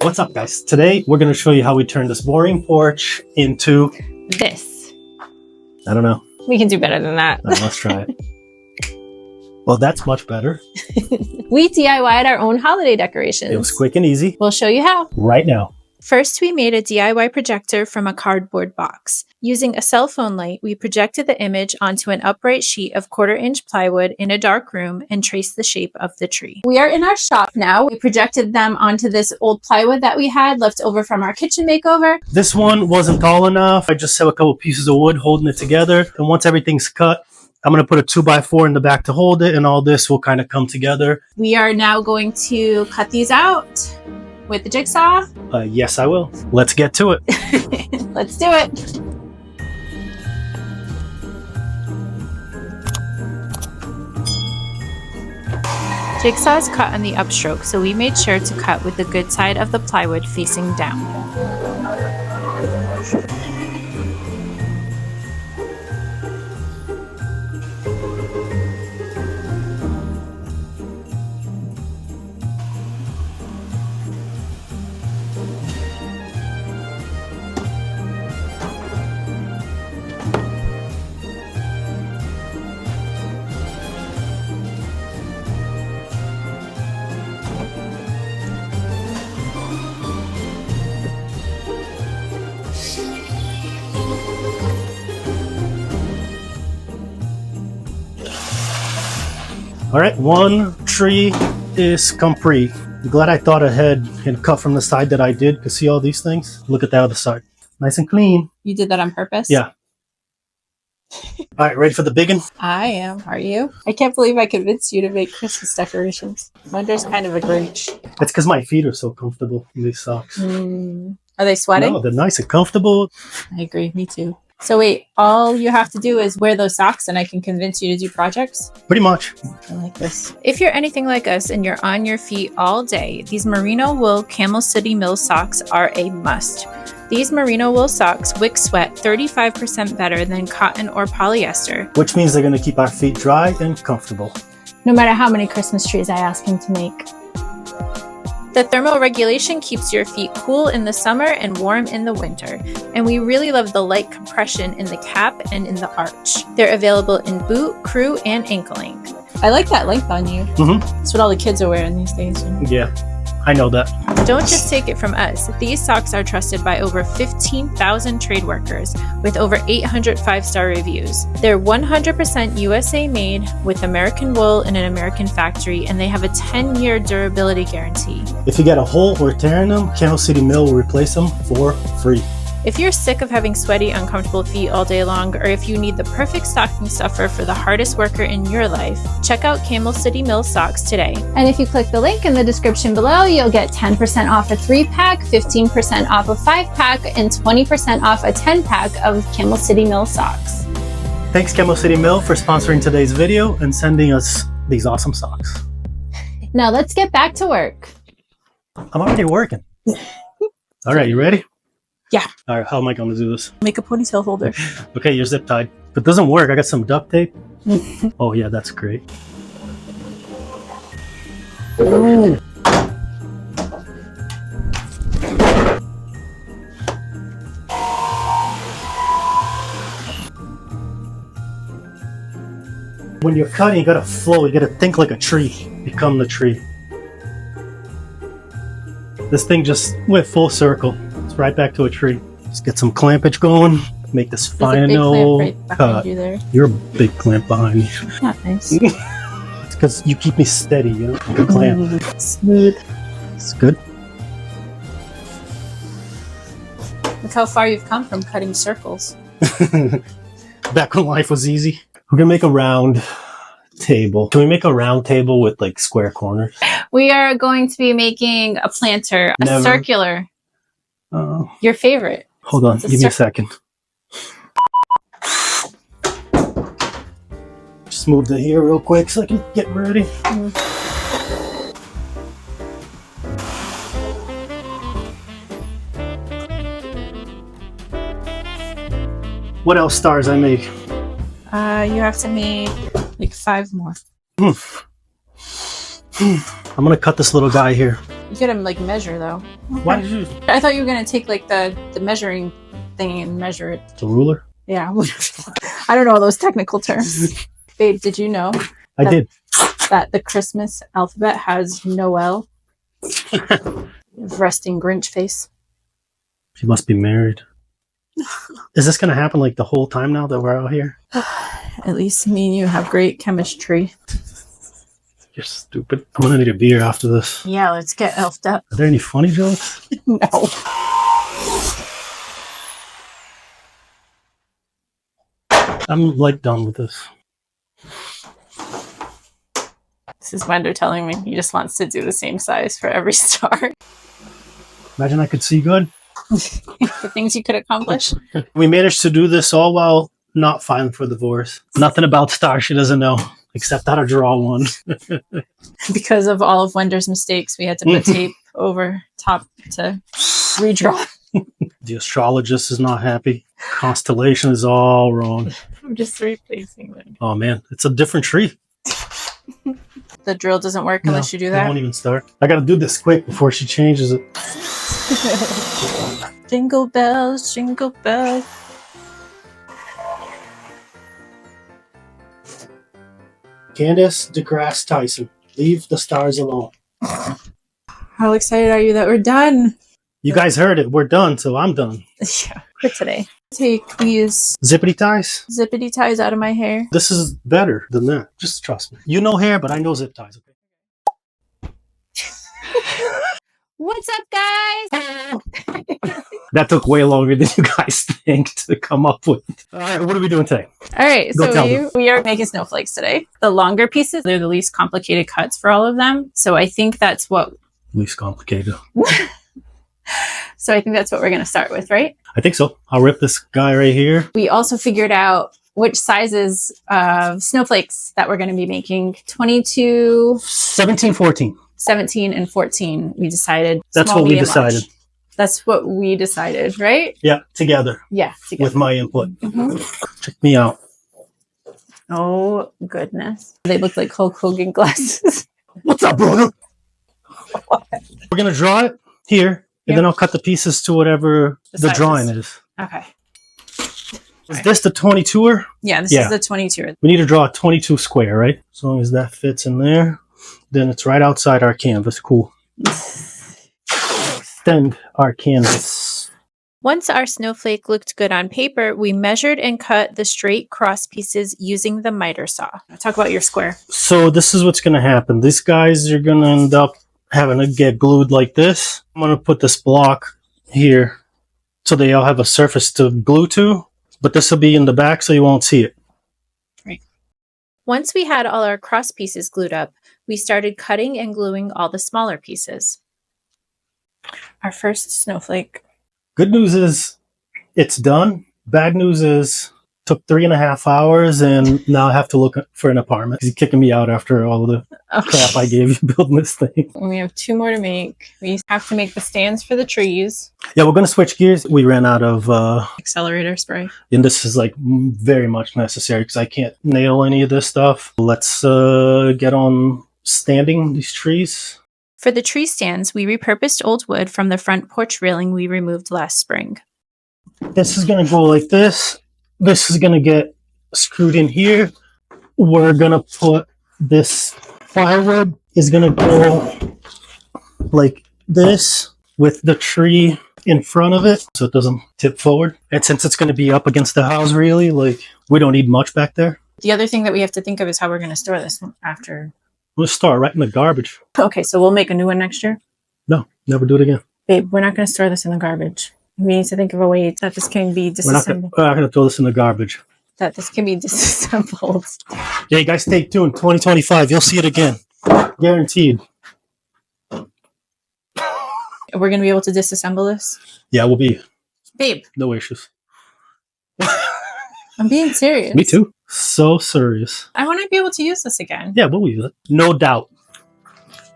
What's up, guys? Today we're going to show you how we turn this boring porch into this. I don't know. We can do better than that. Let's try it. Well, that's much better. We DIY'd our own holiday decorations. It was quick and easy. We'll show you how. Right now. First, we made a DIY projector from a cardboard box. Using a cell phone light, we projected the image onto an upright sheet of 1/4-inch plywood in a dark room and traced the shape of the tree. We are in our shop now. We projected them onto this old plywood that we had left over from our kitchen makeover. This one wasn't tall enough. I just have a couple pieces of wood holding it together. And once everything's cut, I'm going to put a 2x4 in the back to hold it, and all this will kind of come together. We are now going to cut these out with the jigsaw. Yes, I will. Let's get to it. Let's do it. Jigsaw is cut on the upstroke, so we made sure to cut with the good side of the plywood facing down. All right, one tree is complete. I'm glad I thought ahead and cut from the side that I did. Because see all these things? Look at the other side. Nice and clean. You did that on purpose? Yeah. All right, ready for the big one? I am. Are you? I can't believe I convinced you to make Christmas decorations. Wender's kind of a Grinch. It's because my feet are so comfortable in these socks. Are they sweating? No, they're nice and comfortable. I agree. Me too. So wait, all you have to do is wear those socks and I can convince you to do projects? Pretty much. I like this. If you're anything like us and you're on your feet all day, these merino wool Camel City Mill socks are a must. These merino wool socks wick sweat 35% better than cotton or polyester. Which means they're going to keep our feet dry and comfortable. No matter how many Christmas trees I ask him to make. The thermal regulation keeps your feet cool in the summer and warm in the winter. And we really love the light compression in the cap and in the arch. They're available in boot, crew, and ankle length. I like that length on you. That's what all the kids are wearing these days. Yeah, I know that. Don't just take it from us. These socks are trusted by over 15,000 trade workers with over 800 5-star reviews. They're 100% USA made with American wool in an American factory, and they have a 10-year durability guarantee. If you get a hole or tear in them, Camel City Mill will replace them for free. If you're sick of having sweaty, uncomfortable feet all day long, or if you need the perfect stocking stuffer for the hardest worker in your life, check out Camel City Mill socks today. And if you click the link in the description below, you'll get 10% off a 3-pack, 15% off a 5-pack, and 20% off a 10-pack of Camel City Mill socks. Thanks, Camel City Mill, for sponsoring today's video and sending us these awesome socks. Now let's get back to work. I'm already working. All right, you ready? Yeah. All right, how am I going to do this? Make a ponytail holder. Okay, you're zip tied. If it doesn't work, I got some duct tape. Oh yeah, that's great. Ooh. When you're cutting, you gotta flow. You gotta think like a tree. Become the tree. This thing just went full circle. It's right back to a tree. Just get some clampage going. Make this final cut. You're a big clamp behind me. Not nice. It's because you keep me steady, you know, like a clamp. Smooth. It's good. Look how far you've come from cutting circles. Back when life was easy. We're gonna make a round table. Can we make a round table with like square corners? We are going to be making a planter, a circular. Your favorite. Hold on, give me a second. Just move it here real quick so I can get ready. What else stars I make? You have to make like 5 more. I'm gonna cut this little guy here. You gotta like measure though. Why did you? I thought you were gonna take like the measuring thing and measure it. The ruler? Yeah. I don't know all those technical terms. Babe, did you know I did. that the Christmas alphabet has Noel? Resting Grinch face. She must be married. Is this gonna happen like the whole time now that we're out here? At least me and you have great chemistry. You're stupid. I'm gonna need a beer after this. Yeah, let's get elfed up. Are there any funny jokes? No. I'm like done with this. This is Wender telling me he just wants to do the same size for every star. Imagine I could see good. The things you could accomplish. We managed to do this all while not filing for divorce. Nothing about Star she doesn't know, except how to draw one. Because of all of Wender's mistakes, we had to put tape over top to redraw. The astrologist is not happy. Constellation is all wrong. I'm just replacing them. Oh man, it's a different tree. The drill doesn't work unless you do It that. won't even start. I gotta do this quick before she changes it. Jingle bells, jingle bells. Candice deGrasse Tyson, leave the stars alone. How excited are you that we're done? You guys heard it. We're done, so I'm done. Yeah, for today. Take these Zippity ties? zippity ties out of my hair. This is better than that. Just trust me. You know hair, but I know zip ties. Okay? What's up, guys? That took way longer than you guys think to come up with. All right, what are we doing today? All right, Go tell so them. we are making snowflakes today. The longer pieces, they're the least complicated cuts for all of them. So I think that's what Least complicated. we're going to start with, right? I think so. I'll rip this guy right here. We also figured out which sizes of snowflakes that we're going to be making. 22, 17, 14. 17, and 14. We decided. That's small, what we medium, large. decided. That's what we decided, right? Yeah, together Yeah. Together. with my input. Mhm. Check me out. Oh, goodness. They look like Hulk Hogan glasses. What's up, brother? We're going to draw it here, and then I'll cut the pieces to whatever the sizes. drawing is. Okay. Is this the 22er? Yeah, this Yeah. is the 22. We need to draw a 22 square, right? As long as that fits in there, then it's right outside our canvas. Cool. Extend our canvas. Once our snowflake looked good on paper, we measured and cut the straight cross pieces using the miter saw. Talk about your square. So this is what's going to happen. These guys are going to end up having to get glued like this. I'm going to put this block here so they all have a surface to glue to, but this will be in the back so you won't see it. Right. Once we had all our cross pieces glued up, we started cutting and gluing all the smaller pieces. Our first snowflake. Good news is it's done. Bad news is took 3.5 hours and now I have to look for an apartment. He's kicking me out after all the crap I gave you building this thing. We have 2 more to make. We have to make the stands for the trees. Yeah, we're going to switch gears. We ran out of, Accelerator spray. and this is like very much necessary because I can't nail any of this stuff. Let's get on standing these trees. For the tree stands, we repurposed old wood from the front porch railing we removed last spring. This is going to go like this. This is going to get screwed in here. We're going to put this plywood is going to go like this with the tree in front of it so it doesn't tip forward. And since it's going to be up against the house, really, like we don't need much back there. The other thing that we have to think of is how we're going to store this after. We'll start right in the garbage. Okay, so we'll make a new one next year. No, never do it again. Babe, we're not going to store this in the garbage. We need to think of a way that this can be We're not disassembled. going to throw this in the garbage. That this can be disassembled. Yeah, you guys stay tuned. 2025, you'll see it again. Guaranteed. We're going to be able to disassemble this? Yeah, we'll be. Babe, No issues. I'm being serious. Me too. So serious. I want to be able to use this again. Yeah, we'll use it. No doubt.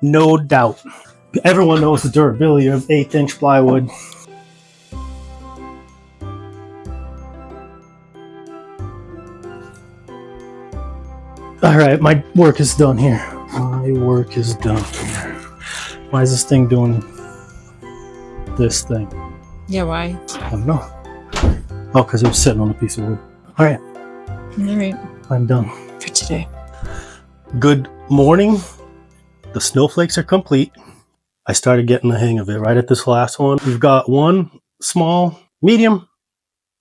No doubt. Everyone knows the durability of 1/8-inch plywood. All right, my work is done here. My work is done here. Why is this thing doing this thing? Yeah, why? I don't know. Oh, because it was sitting on a piece of wood. All right. All right. I'm done For today. Good morning. The snowflakes are complete. I started getting the hang of it right at this last one. We've got one small, medium,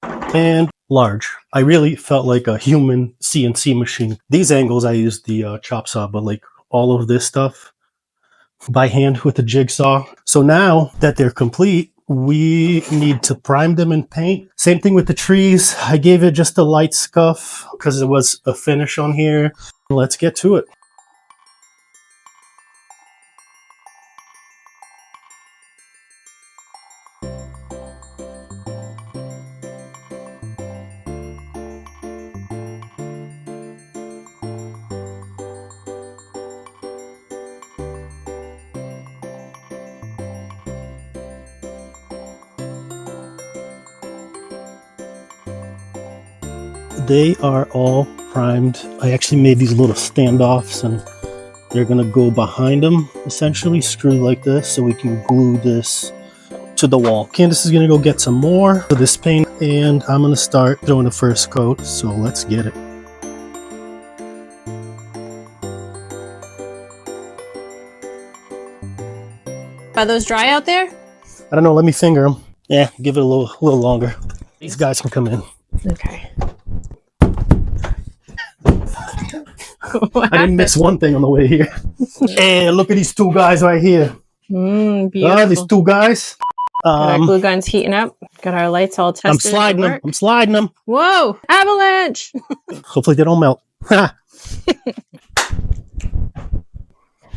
and large. I really felt like a human CNC machine. These angles, I used the chop saw, but like all of this stuff by hand with the jigsaw. So now that they're complete, we need to prime them and paint. Same thing with the trees. I gave it just a light scuff because it was a finish on here. Let's get to it. They are all primed. I actually made these little standoffs and they're gonna go behind them, essentially screwed like this, so we can glue this to the wall. Candice is gonna go get some more of this paint and I'm gonna start throwing the first coat, so let's get it. Are those dry out there? I don't know, let me finger them. Yeah, give it a little longer. These guys can come in. Okay. I didn't miss one thing on the way here. And look at these two guys right here. Beautiful. These two guys. Got our glue guns heating up. Got our lights all tested. I'm sliding them. I'm sliding them. Whoa! Avalanche! Hopefully they don't melt.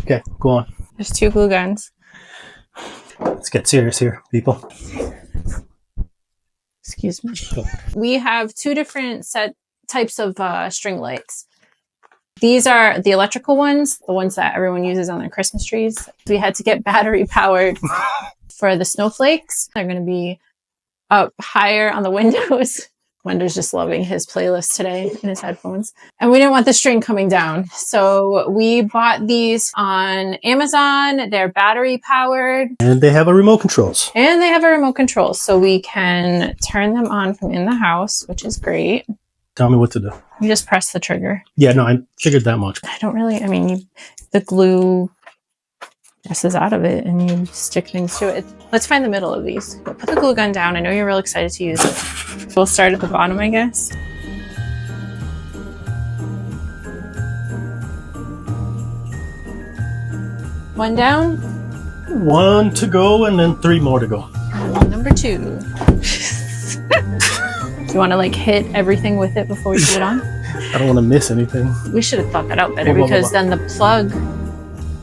Okay, go on. There's 2 glue guns. Let's get serious here, people. Excuse me. We have 2 different types of string lights. These are the electrical ones, the ones that everyone uses on their Christmas trees. We had to get battery powered for the snowflakes. They're going to be up higher on the windows. Wender's just loving his playlist today in his headphones. And we didn't want the string coming down. So we bought these on Amazon. They're battery powered. And they have a remote controls. And they have a remote control. So we can turn them on from in the house, which is great. Tell me what to do. You just press the trigger. Yeah, no, I figured that much. I don't really, I mean, the glue presses out of it and you stick things to it. Let's find the middle of these. Put the glue gun down. I know you're real excited to use it. We'll start at the bottom, I guess. One down. 1 to go and then 3 more to go. And number 2. You want to like hit everything with it before we put it on? I don't want to miss anything. We should have thought that out better because then the plug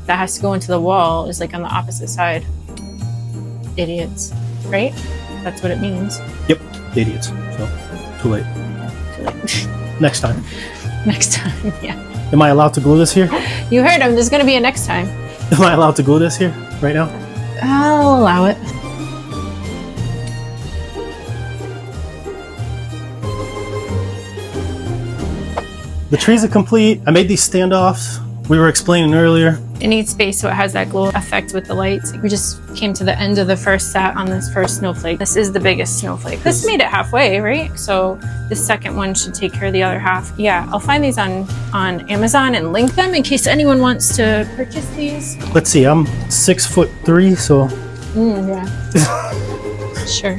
that has to go into the wall is like on the opposite side. Idiots, right? That's what it means. Yep, idiots. So, too late. Too late. Next time. Next time, yeah. Am I allowed to glue this here? You heard him. There's going to be a next time. Am I allowed to glue this here right now? I'll allow it. The trees are complete. I made these standoffs. We were explaining earlier. It needs space so it has that glow effect with the lights. We just came to the end of the first set on this first snowflake. This is the biggest snowflake. This made it halfway, right? So the second one should take care of the other half. Yeah, I'll find these on Amazon and link them in case anyone wants to purchase these. Let's see, I'm 6'3", so. Yeah. Sure.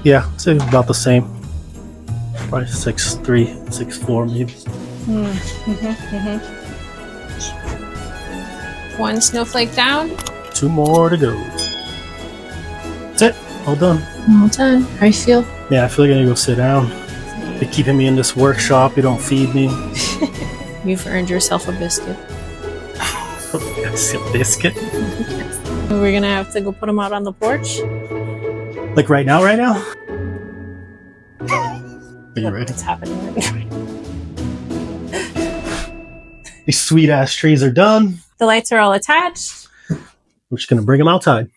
Yeah, so about the same. Probably 6'3", 6'4", maybe. One snowflake down. 2 more to go. That's it. All done. All done. How you feel? Yeah, I feel like I need to go sit down. They're keeping me in this workshop. You don't feed me. You've earned yourself a biscuit. That's a biscuit. We're gonna have to go put them out on the porch. Like right now? Are you ready? It's happening right now. These sweet ass trees are done. The lights are all attached. We're just gonna bring them outside.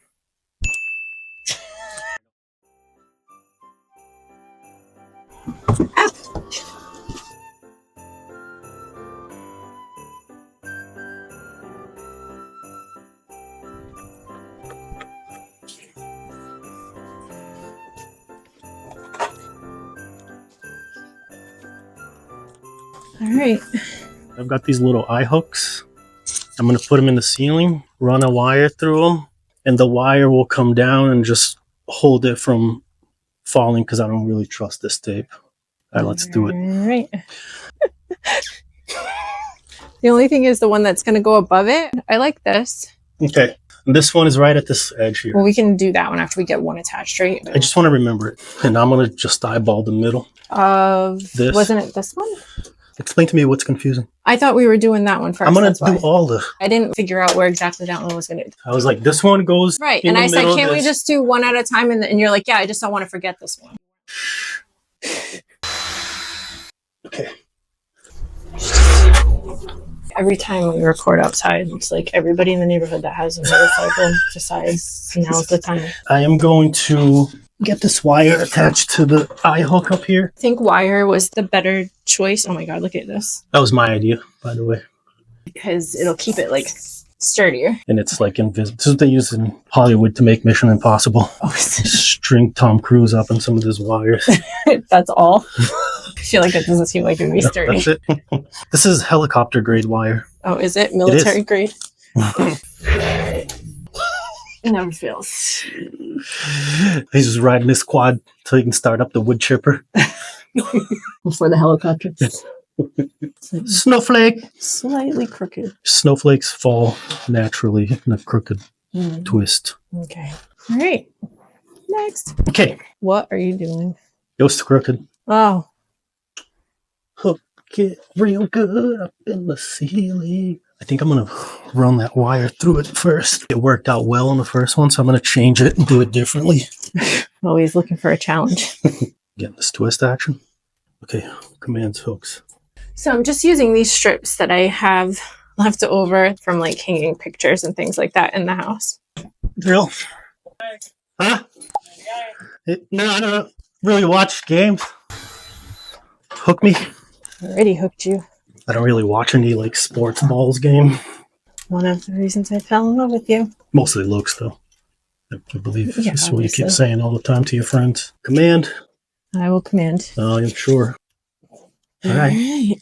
All right. I've got these little eye hooks. I'm going to put them in the ceiling, run a wire through them, and the wire will come down and just hold it from falling because I don't really trust this tape. All right, let's do it. All right. The only thing is the one that's going to go above it. I like this. Okay. And this one is right at this edge here. Well, we can do that one after we get one attached, right? I just want to remember it. And I'm going to just eyeball the middle. Of this. Wasn't it this one? Explain to me what's confusing. I thought we were doing that one first. I'm going to do all the... I didn't figure out where exactly that one was going to... I was like, this one goes right. in And the I said, middle can't of we this. just do one at a time? And you're like, yeah, I just don't want to forget this one. Okay. Every time we record outside, it's like everybody in the neighborhood that has a motorcycle decides now's the time. I am going to get this wire attached to the eye hook up here. I think wire was the better choice. Oh my God, look at this. That was my idea, by the way. Because it'll keep it like sturdier. And it's like invisible. This is what they use in Hollywood to make Mission Impossible. Oh, String Tom Cruise up in some of these wires. that's all. I feel like that doesn't seem like it would be sturdy. That's it. This is helicopter grade wire. Oh, is it? Military grade? It never fails. He's just riding this quad so he can start up the wood chipper. Before the helicopter. Snowflake. Slightly crooked. Snowflakes fall naturally in a crooked twist. Okay. All right. Next. Okay. What are you doing? Goes to crooked. Oh. Hook it real good up in the ceiling. I think I'm going to run that wire through it first. It worked out well on the first one, so I'm going to change it and do it differently. Always looking for a challenge. Getting this twist action. Okay, commands hooks. So I'm just using these strips that I have left over from like hanging pictures and things like that in the house. Drill. Huh? No, I don't really watch games. Hook me. I already hooked you. I don't really watch any like sports balls game. One of the reasons I fell in love with you. Mostly looks though. I believe Yeah, that's what you keep obviously. saying all the time to your friends. Command. I will command. I am sure. All right. Right.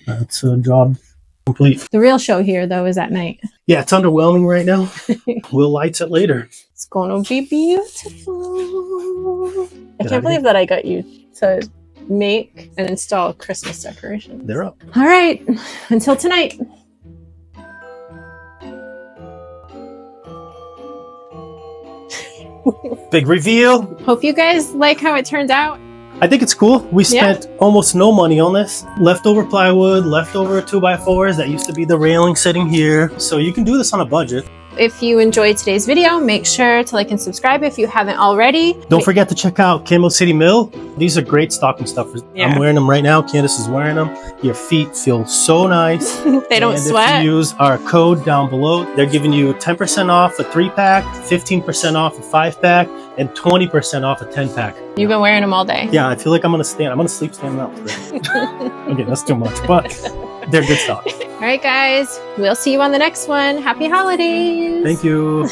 That's a job complete. The real show here, though, is at night. Yeah, it's underwhelming right now. We'll lights it later. It's going to be beautiful. I Get can't outta believe that I got you to make and install Christmas decorations. They're up. All right. Until tonight. Big reveal. Hope you guys like how it turned out. I think it's cool. We spent almost no money on this. Leftover plywood, leftover 2x4s. That used to be the railing sitting here. So you can do this on a budget. If you enjoyed today's video, make sure to like and subscribe if you haven't already. Don't forget to check out Camel City Mill. These are great stocking stuffers. Yeah. I'm wearing them right now. Candice is wearing them. Your feet feel so nice. They don't and sweat. If you use our code down below, they're giving you 10% off a 3-pack, 15% off a 5-pack, and 20% off a 10-pack. You've been wearing them all day. Yeah, I feel like I'm gonna sleep standing up today. Okay, that's too much, but they're good stock. All right, guys. We'll see you on the next one. Happy holidays. Thank you.